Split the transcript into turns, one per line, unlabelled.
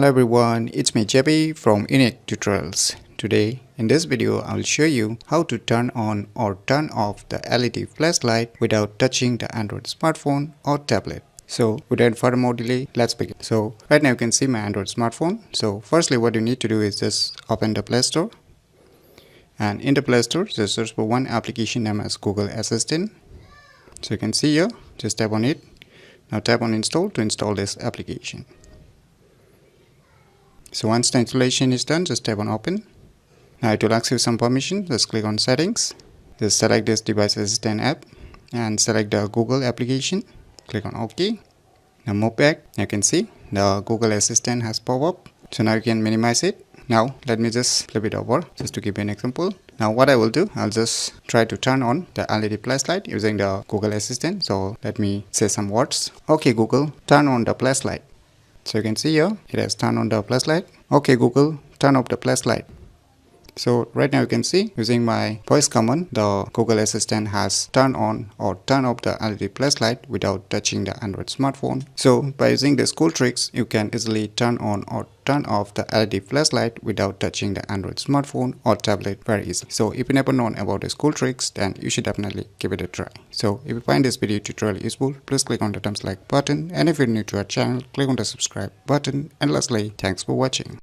Hello everyone, it's me JP from UniqueTutorials. Today in this video I will show you how to turn on or turn off the LED flashlight without touching the Android smartphone or tablet. So without further more delay, let's begin. So right now you can see my Android smartphone. So firstly what you need to do is just open the Play Store, and in the Play Store just search for one application named as Google Assistant. So you can see here, just tap on it. Now tap on install to install this application. So once the installation is done, just tap on open. Now it will ask you some permission. Just click on settings. Just select this device assistant app and select the Google application. Click on OK. Now move back. You can see the Google Assistant has popped up. So now you can minimize it. Now let me just flip it over just to give you an example. Now what I will do, I'll just try to turn on the LED flashlight using the Google Assistant. So let me say some words. Okay Google, turn on the flashlight. So you can see here, it has turned on the flashlight. Okay Google, turn off the flashlight. So right now you can see, using my voice command, the Google Assistant has turned on or turned off the LED flashlight without touching the Android smartphone. So by using these cool tricks, you can easily turn on or turn off the LED flashlight without touching the Android smartphone or tablet very easily. So if you never known about these cool tricks, then you should definitely give it a try. So if you find this video tutorial useful, please click on the thumbs like button, and if you're new to our channel, click on the subscribe button, and lastly, thanks for watching.